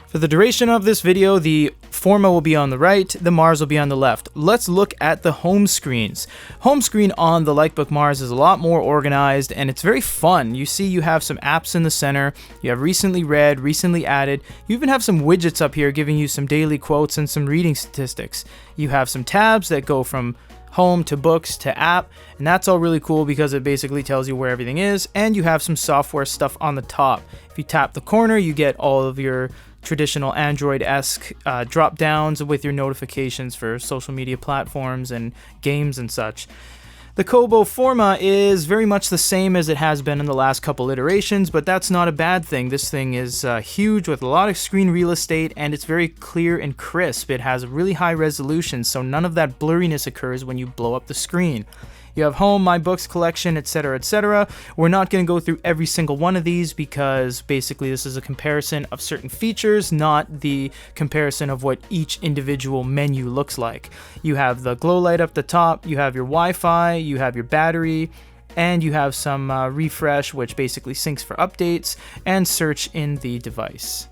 For the duration of this video, the Forma will be on the right, the Mars will be on the left. Let's look at the home screens. Home screen on the Likebook Mars is a lot more organized and it's very fun. You see you have some apps in the center, you have recently read, recently added, you even have some widgets up here giving you some daily quotes and some reading statistics. You have some tabs that go from home to books to app, and that's all really cool because it basically tells you where everything is, and you have some software stuff on the top. If you tap the corner, you get all of your traditional Android-esque drop downs with your notifications for social media platforms and games and such. The Kobo Forma is very much the same as it has been in the last couple iterations, but that's not a bad thing. This thing is huge with a lot of screen real estate, and it's very clear and crisp. It has a really high resolution, so none of that blurriness occurs when you blow up the screen. You have home, my books collection, etc., etc. We're not going to go through every single one of these because basically this is a comparison of certain features, not the comparison of what each individual menu looks like. You have the glow light up the top, you have your Wi-Fi, you have your battery, and you have some refresh, which basically syncs for updates, and search in the device.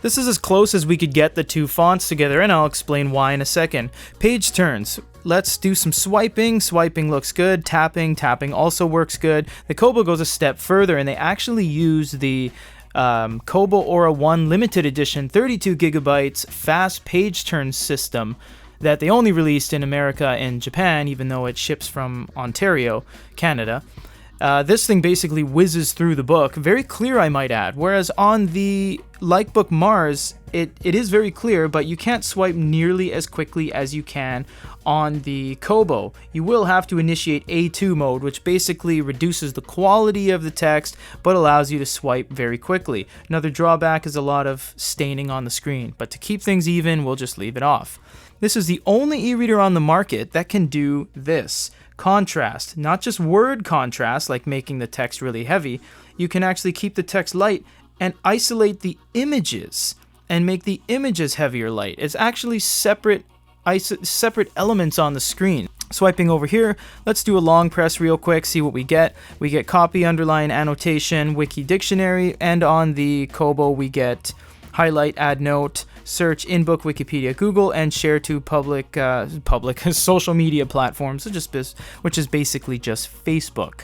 This is as close as we could get the two fonts together, and I'll explain why in a second. Page turns. Let's do some swiping. Swiping looks good. Tapping also works good. The Kobo goes a step further, and they actually use the Kobo Aura 1 limited edition 32 gigabytes fast page turn system that they only released in America and Japan, even though it ships from Ontario, Canada. This thing basically whizzes through the book, very clear I might add, whereas on the Likebook Mars, it is very clear, but you can't swipe nearly as quickly as you can on the Kobo. You will have to initiate A2 mode, which basically reduces the quality of the text, but allows you to swipe very quickly. Another drawback is a lot of staining on the screen, but to keep things even, we'll just leave it off. This is the only e-reader on the market that can do this. Contrast, not just word contrast, like making the text really heavy. You can actually keep the text light and isolate the images and make the images heavier light. It's actually separate elements on the screen. Swiping over here, let's do a long press real quick, see what we get. We get copy, underline, annotation, wiki dictionary, and on the Kobo we get highlight, add note, search, in-book, Wikipedia, Google, and share to public social media platforms, which is basically just Facebook.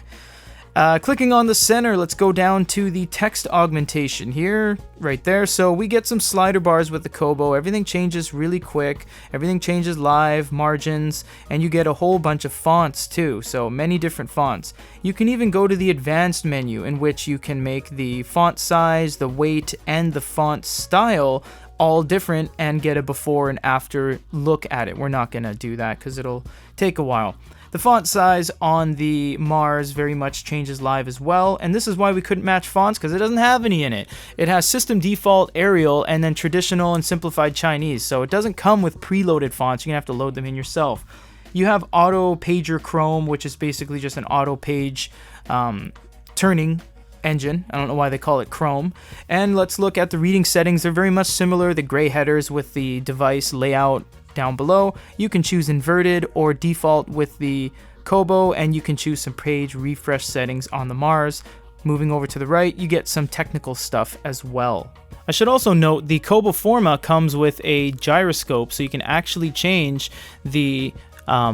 Clicking on the center, let's go down to the text augmentation here, right there. So we get some slider bars with the Kobo. Everything changes really quick. Everything changes live, margins, and you get a whole bunch of fonts too. So many different fonts. You can even go to the advanced menu in which you can make the font size, the weight, and the font style all different and get a before and after look at it. We're not going to do that because it'll take a while. The font size on the Mars very much changes live as well, and this is why we couldn't match fonts, because it doesn't have any in it. It has system default Arial and then traditional and simplified Chinese, so it doesn't come with preloaded fonts. You're going to have to load them in yourself. You have Auto Pager Chrome, which is basically just an auto page turning engine. I don't know why they call it Chrome. And let's look at the reading settings. They're very much similar. The gray headers with the device layout down below. You can choose inverted or default with the Kobo, and you can choose some page refresh settings on the Mars. Moving over to the right, you get some technical stuff as well. I should also note the Kobo Forma comes with a gyroscope, so you can actually change the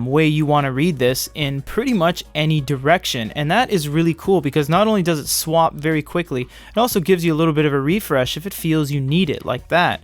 way you want to read this in pretty much any direction, and that is really cool because not only does it swap very quickly, it also gives you a little bit of a refresh if it feels you need it, like that.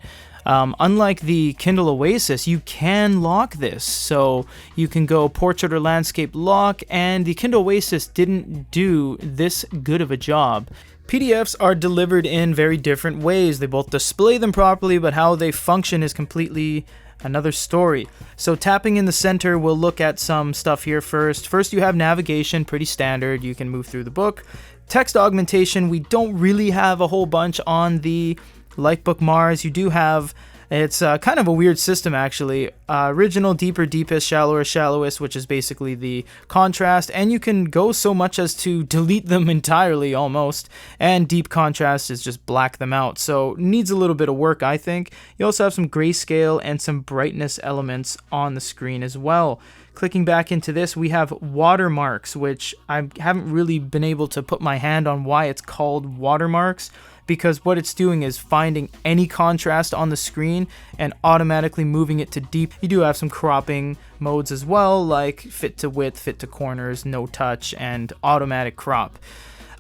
Unlike the Kindle Oasis, you can lock this, so you can go portrait or landscape lock, and the Kindle Oasis didn't do this good of a job. PDFs are delivered in very different ways. They both display them properly, but how they function is completely another story. So tapping in the center, we'll look at some stuff here first. First, you have navigation, pretty standard. You can move through the book. Text augmentation, we don't really have a whole bunch on the Likebook Mars. You do have, it's kind of a weird system actually. Original, deeper, deepest, shallower, shallowest, which is basically the contrast, and you can go so much as to delete them entirely almost, and deep contrast is just black them out, so needs a little bit of work, I think. You also have some grayscale and some brightness elements on the screen as well. Clicking back into this, we have watermarks, which I haven't really been able to put my hand on why it's called watermarks, because what it's doing is finding any contrast on the screen and automatically moving it to deep. You do have some cropping modes as well, like fit to width, fit to corners, no touch, and automatic crop.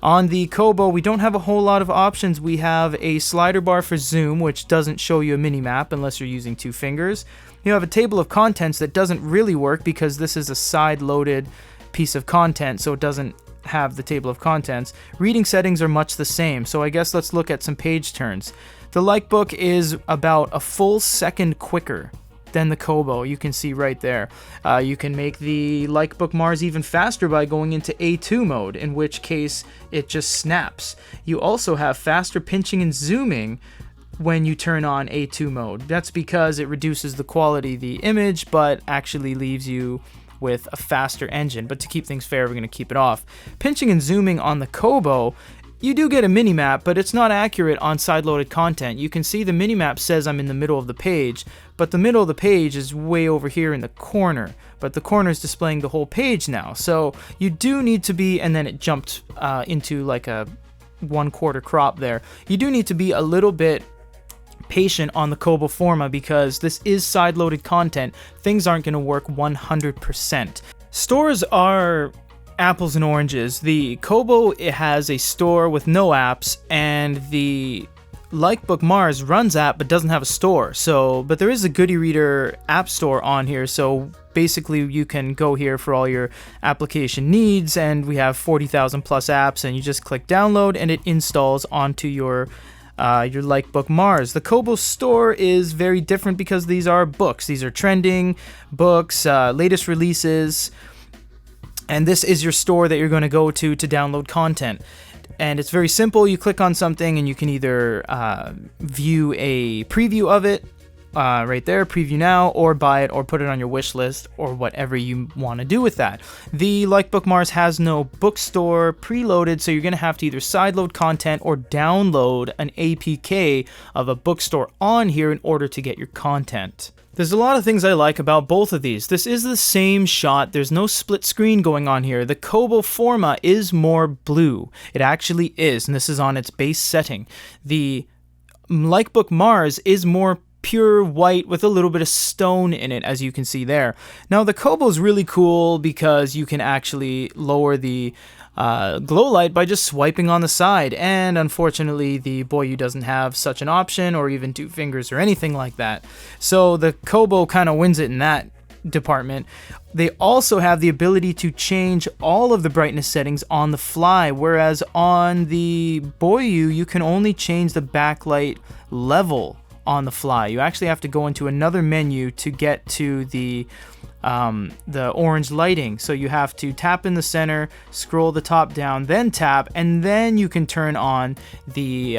On the Kobo, we don't have a whole lot of options. We have a slider bar for zoom, which doesn't show you a mini map unless you're using 2 fingers. You have a table of contents that doesn't really work because this is a side-loaded piece of content, so it doesn't have the table of contents. Reading settings are much the same, so I guess let's look at some page turns. The Likebook is about a full second quicker than the Kobo. You can see right there. You can make the Likebook Mars even faster by going into A2 mode, in which case it just snaps. You also have faster pinching and zooming when you turn on A2 mode. That's because it reduces the quality of the image, but actually leaves you with a faster engine. But to keep things fair, we're going to keep it off. Pinching and zooming on the Kobo, you do get a minimap, but it's not accurate on side-loaded content. You can see the minimap says I'm in the middle of the page, but the middle of the page is way over here in the corner. But the corner is displaying the whole page now. So you do need to be, and then it jumped into like a 1/4 crop there. You do need to be a little bit patient on the Kobo Forma because this is side-loaded content. Things aren't going to work 100%. Stores are apples and oranges. The Kobo, it has a store with no apps, and the Likebook Mars runs app but doesn't have a store. But there is a Goody Reader app store on here, so basically you can go here for all your application needs, and we have 40,000 plus apps, and you just click download and it installs onto your Likebook Mars. The Kobo Store is very different because these are books. These are trending books, latest releases, and this is your store that you're going to go to download content. And it's very simple. You click on something and you can either view a preview of it right there, preview now, or buy it or put it on your wish list or whatever you want to do with that. The Likebook Mars has no bookstore preloaded, so you're going to have to either sideload content or download an APK of a bookstore on here in order to get your content. There's a lot of things I like about both of these. This is the same shot. There's no split screen going on here. The Kobo Forma is more blue. It actually is, and this is on its base setting. The Likebook Mars is more pure white with a little bit of stone in it, as you can see there. Now the Kobo is really cool because you can actually lower the glow light by just swiping on the side, and unfortunately the Boyue doesn't have such an option or even 2 fingers or anything like that. So the Kobo kind of wins it in that department. They also have the ability to change all of the brightness settings on the fly, whereas on the Boyue you can only change the backlight level on the fly. You actually have to go into another menu to get to the orange lighting. So you have to tap in the center, scroll the top down, then tap, and then you can turn on the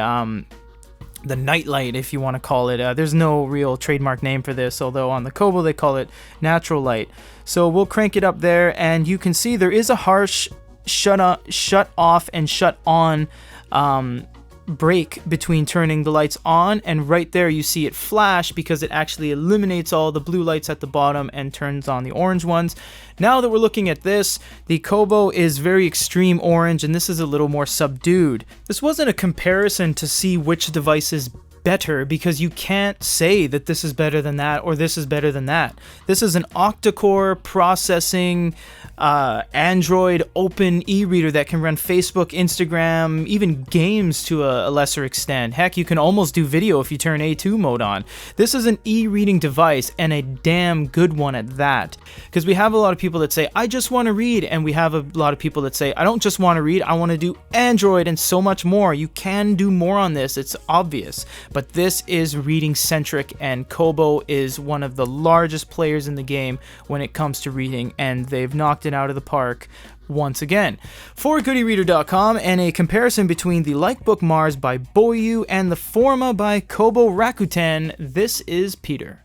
night light, if you want to call it. There's no real trademark name for this, although on the Kobo they call it natural light. So we'll crank it up there, and you can see there is a harsh shut off and shut on break between turning the lights on, and right there you see it flash because it actually eliminates all the blue lights at the bottom and turns on the orange ones. Now that we're looking at this, the Kobo is very extreme orange and this is a little more subdued. This wasn't a comparison to see which device is better because you can't say that this is better than that or this is better than that. This is an octa-core processing Android open e-reader that can run Facebook, Instagram, even games to a lesser extent. Heck, you can almost do video if you turn A2 mode on. This is an e-reading device, and a damn good one at that. Because we have a lot of people that say, I just want to read, and we have a lot of people that say, I don't just want to read, I want to do Android and so much more. You can do more on this, it's obvious. but this is reading centric, and Kobo is one of the largest players in the game when it comes to reading, and they've knocked it out of the park once again. For GoodyReader.com, and a comparison between the Likebook Mars by Boyue and the Forma by Kobo Rakuten, this is Peter.